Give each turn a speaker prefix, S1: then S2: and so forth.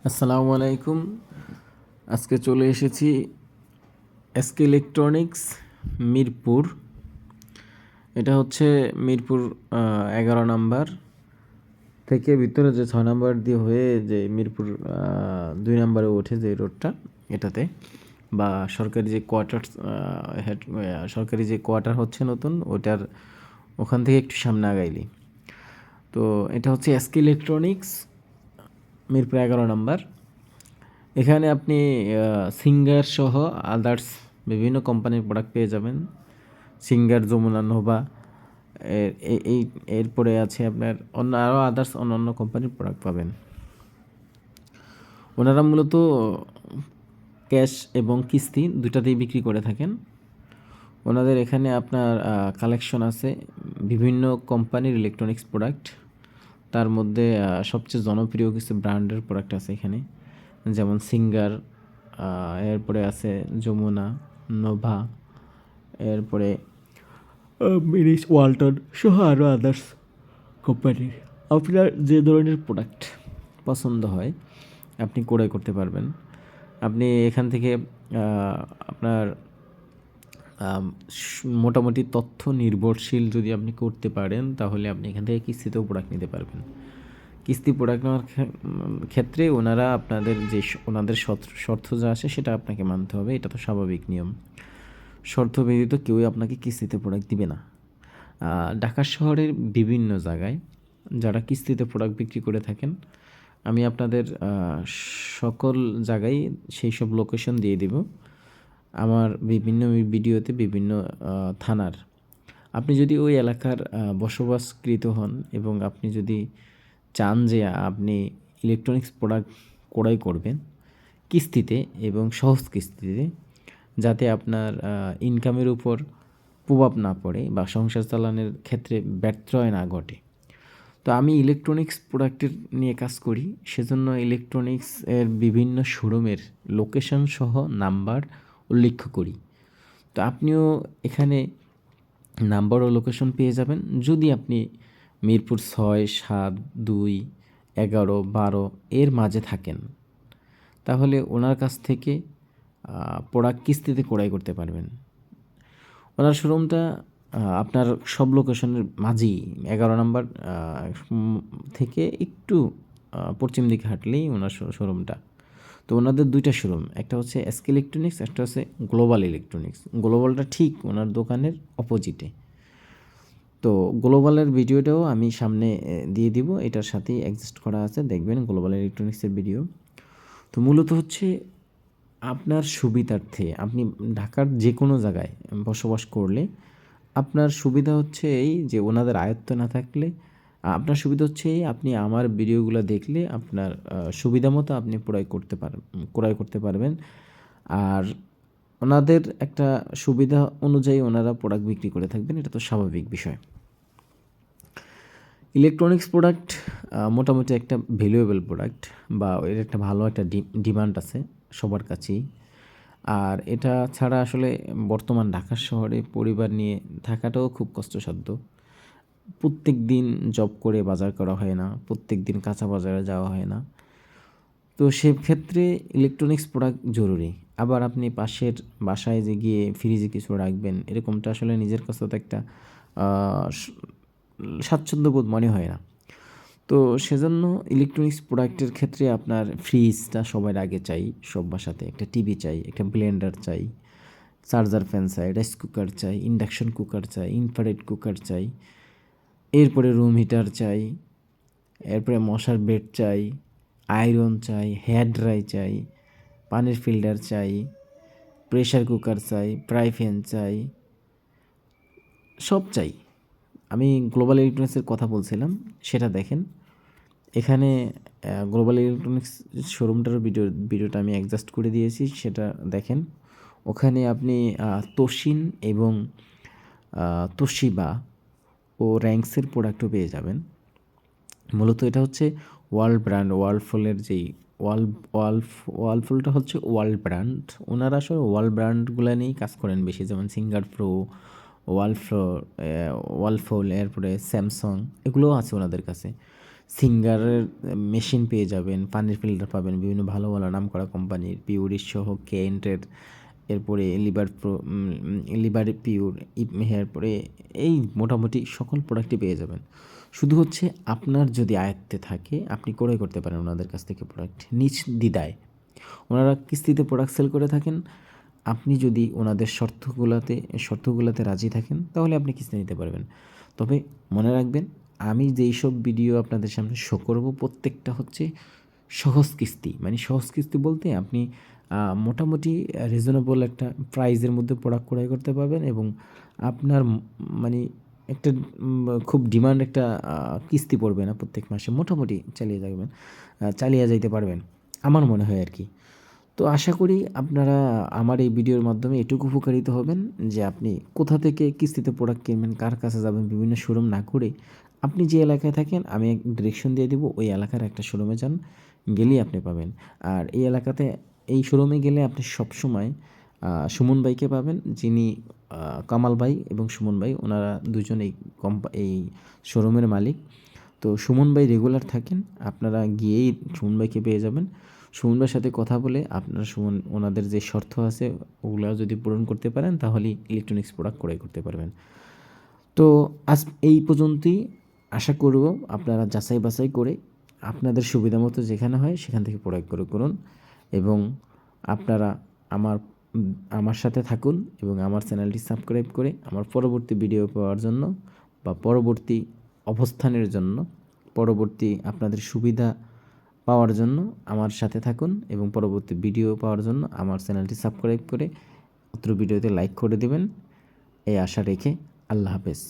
S1: আসসালামু আলাইকুম। আজকে চলে এসেছি এসকে ইলেকট্রনিক্স মিরপুর। এটা হচ্ছে মিরপুর 11 নম্বর থেকে ভিতরে যে 6 নম্বর দিয়ে হয়ে যে মিরপুর 2 নম্বরে ওঠে যে রোডটা, এটাতে বা সরকারি যে কোয়ার্টার সরকারি যে কোয়ার্টার হচ্ছে নতুন, ওটার ওখান থেকে একটু সামনে আগাইলি। তো এটা হচ্ছে এসকে ইলেকট্রনিক্স মিরপুর 11 নম্বর। এখানে আপনি সিঙ্গার সহ আদার্স বিভিন্ন কোম্পানির প্রোডাক্ট পেয়ে যাবেন। সিঙ্গার, যমুনা, নোভা, এই এরপরে আছে আপনার অন্য আরও আদার্স অন্য কোম্পানির প্রোডাক্ট পাবেন। ওনারা মূলত ক্যাশ এবং কিস্তি দুটাতেই বিক্রি করে থাকেন। ওনাদের এখানে আপনার কালেকশন আছে বিভিন্ন কোম্পানির ইলেকট্রনিক্স প্রোডাক্ট। তার মধ্যে সবচেয়ে জনপ্রিয় কিছু ব্র্যান্ডের প্রোডাক্ট আছে এখানে, যেমন সিঙ্গার, এরপরে আছে যমুনা, নোভা, এরপরে মিনিস, ওয়ালটন সহ আরও আদার্স কোম্পানির। আপনার যে ধরনের প্রোডাক্ট পছন্দ হয় আপনি ক্রয় করতে পারবেন। আপনি এখান থেকে আপনার মোটামুটি তথ্য নির্ভরশীল যদি আপনি করতে পারেন, তাহলে আপনি এখান থেকে কিস্তিতেও প্রোডাক্ট নিতে পারবেন। কিস্তি প্রোডাক্ট নেওয়ার ক্ষেত্রে ওনারা আপনাদের যে ওনাদের শর্ত যা আসে সেটা আপনাকে মানতে হবে, এটা তো স্বাভাবিক নিয়ম। শর্ত ব্যতীত কেউই আপনাকে কিস্তিতে প্রোডাক্ট দিবে না। ঢাকা শহরের বিভিন্ন জায়গায় যারা কিস্তিতে প্রোডাক্ট বিক্রি করে থাকেন, আমি আপনাদের সকল জায়গায় সেই সব লোকেশন দিয়ে দিব আমার বিভিন্ন ভিডিওতে, বিভিন্ন থানার। আপনি যদি ওই এলাকার বসবাসকৃত হন এবং আপনি যদি চান যে আপনি ইলেকট্রনিক্স প্রোডাক্ট ক্রয় করবেন কিস্তিতে এবং সহজ কিস্তিতে, যাতে আপনার ইনকামের উপর প্রভাব না পড়ে বা সংসার চালানোর ক্ষেত্রে ব্যত্যয় না ঘটে, তো আমি ইলেকট্রনিক্স প্রোডাক্টের নিয়ে কাজ করি। সেজন্য ইলেকট্রনিক্স এর বিভিন্ন শোরুমের লোকেশন সহ নাম্বার উল্লেখ করি। তো আপনিও এখানে নাম্বার ও লোকেশন পেয়ে যাবেন। যদি আপনি মিরপুর 6, 7, 2, 11, 12 এর মাঝে থাকেন, তাহলে ওনার কাছ থেকে প্রোডাক্ট কিস্তিতে ক্রয় করতে পারবেন। ওনার শোরুমটা আপনার সব লোকেশনের মাঝেই 11 নম্বর থেকে একটু পশ্চিম দিকে হাঁটলেই ওনার শোরুমটা। তো ওনাদের দুইটা শোরুম, একটা হচ্ছে এসকে ইলেকট্রনিক্স, একটা হচ্ছে গ্লোবাল ইলেকট্রনিক্স। গ্লোবালটা ঠিক ওনার দোকানের অপোজিটে। তো গ্লোবালের ভিডিওটাও আমি সামনে দিয়ে দিব, এটার সাথেই অ্যাডজাস্ট করা আছে, দেখবেন গ্লোবাল ইলেকট্রনিক্সের ভিডিও। তো মূলত হচ্ছে আপনার সুবিধার্থে আপনি ঢাকার যে কোনো জায়গায় বসবাস করলে আপনার সুবিধা হচ্ছে এই যে ওনাদের আয়ত্ত না থাকলে আপনার সুবিধা হচ্ছে এই, আপনি আমার ভিডিওগুলো দেখলে আপনার সুবিধা মতো আপনি ক্রয় করতে পারবেন। আর ওনাদের একটা সুবিধা অনুযায়ী ওনারা প্রোডাক্ট বিক্রি করে থাকবেন, এটা তো স্বাভাবিক বিষয়। ইলেকট্রনিক্স প্রোডাক্ট মোটামুটি একটা ভ্যালুয়েবল প্রোডাক্ট, বা এর একটা ভালো একটা ডিমান্ড আছে সবার কাছেই। আর এটা ছাড়া আসলে বর্তমান ঢাকা শহরে পরিবার নিয়ে থাকাটাও খুব কষ্টসাধ্য। প্রত্যেক দিন জব করে বাজার করা হয় না, প্রত্যেক দিন কাঁচা বাজারে যাওয়া হয় না। তো সেক্ষেত্রে ইলেকট্রনিক্স প্রোডাক্ট জরুরি। আবার আপনি পাশের বাসায় যে গিয়ে ফ্রিজে কিছু রাখবেন, এরকমটা আসলে নিজের কাছে তো একটা স্বাচ্ছন্দ্যবোধ মনে হয় না। তো সেজন্য ইলেকট্রনিক্স প্রোডাক্টের ক্ষেত্রে আপনার ফ্রিজটা সবার আগে চাই, সব বাসাতে একটা টিভি চাই, একটা ব্লেন্ডার চাই, চার্জার ফ্যান চাই, রাইস কুকার চাই, ইন্ডাকশন কুকার চাই, ইনফ্রারেড কুকার চাই, এরপরে রুম হিটার চাই, এরপরে মশার বেড চাই, আয়রন চাই, হেয়ার ড্রাই চাই, পানির ফিল্টার চাই, প্রেশার কুকার চাই, ফ্রাই প্যান চাই, সব চাই। আমি গ্লোবাল ইলেকট্রনিক্সের কথা বলছিলাম, সেটা দেখেন। এখানে গ্লোবাল ইলেকট্রনিক্স শোরুমটার ভিডিওটা আমি অ্যাডজাস্ট করে দিয়েছি, সেটা দেখেন। ওখানে আপনি তোশিন এবং তোশিবা ও র্যাঙ্কসের প্রোডাক্টও পেয়ে যাবেন। মূলত এটা হচ্ছে ওয়ার্ল্ড ব্র্যান্ড, ওয়ার্লপুলের যেই ওয়ার্লপুলটা হচ্ছে ওয়ার্ল্ড ব্র্যান্ড। ওনারা আসলে ওয়ার্ল্ড ব্র্যান্ডগুলো নিয়েই কাজ করেন বেশি, যেমন সিঙ্গার প্রো, ওয়ার্লপুল, এরপরে স্যামসাং, এগুলোও আছে ওনাদের কাছে। সিঙ্গারের মেশিন পেয়ে যাবেন, পানির ফিল্টার পাবেন বিভিন্ন ভালো ভালো নামকরা কোম্পানির, পিউরিশ সহ কেন্টের, এরপরে লিভার পিওর, এরপরে এই মোটামুটি সকল প্রোডাক্টই পেয়ে যাবেন। শুধু হচ্ছে আপনার যদি আয়ত্তে থাকে আপনি ক্রয় করতে পারেন ওনাদের কাছ থেকে প্রোডাক্ট নিজ দ্বিধায়। ওনারা কিস্তিতে প্রোডাক্ট সেল করে থাকেন। আপনি যদি ওনাদের শর্তগুলোতে রাজি থাকেন তাহলে আপনি কিস্তি নিতে পারবেন। তবে মনে রাখবেন, আমি যেই সব ভিডিও আপনাদের সামনে শো করব প্রত্যেকটা হচ্ছে সহজ কিস্তি। মানে সহজ কিস্তি বলতে আপনি মোটামুটি রিজনেবল একটা প্রাইসের মধ্যে প্রোডাক্ট ক্রয় করতে পারবেন এবং আপনার মানে একটা খুব ডিমান্ড একটা কিস্তি পড়বে না প্রত্যেক মাসে, মোটামুটি চালিয়ে যাইতে পারবেন আমার মনে হয় আর কি। তো আশা করি আপনারা আমার এই ভিডিওর মাধ্যমে এটুকু উপকারিত হবেন যে আপনি কোথা থেকে কিস্তিতে প্রোডাক্ট কিনবেন, কার কাছে যাবেন, বিভিন্ন শোরুম না করে আপনি যে এলাকায় থাকেন আমি এক ডিরেকশন দিয়ে দিব, ওই এলাকার একটা শোরুমে যান, গেলেই আপনি পাবেন। আর এই এলাকাতে এই শোরুমে গেলে আপনি সবসময় সুমন ভাইকে পাবেন, যিনি কামাল ভাই এবং সুমন ভাই, ওনারা দুজন এই শোরুমের মালিক। তো সুমন ভাই রেগুলার থাকেন, আপনারা গিয়েই সুমন ভাইকে পেয়ে যাবেন। সুমন ভাইয়ের সাথে কথা বলে আপনারা ওনাদের যে শর্ত আছে ওগুলো যদি পূরণ করতে পারেন তাহলেই ইলেকট্রনিক্স প্রোডাক্ট ক্রয় করতে পারবেন। তো আজ এই পর্যন্তই। আশা করব আপনারা যাচাই বাছাই করে আপনাদের সুবিধা মতো যেখানে হয় সেখান থেকে প্রোডাক্ট ক্রয় করুন এবং আপনারা আমার আমার সাথে থাকুন এবং আমার চ্যানেলটি সাবস্ক্রাইব করে আমার পরবর্তী ভিডিও পাওয়ার জন্য বা পরবর্তী অবস্থানের জন্য, পরবর্তী আপনাদের সুবিধা পাওয়ার জন্য আমার সাথে থাকুন এবং পরবর্তী ভিডিও পাওয়ার জন্য আমার চ্যানেলটি সাবস্ক্রাইব করে অত্র ভিডিওতে লাইক করে দেবেন, এই আশা রেখে আল্লাহ হাফেজ।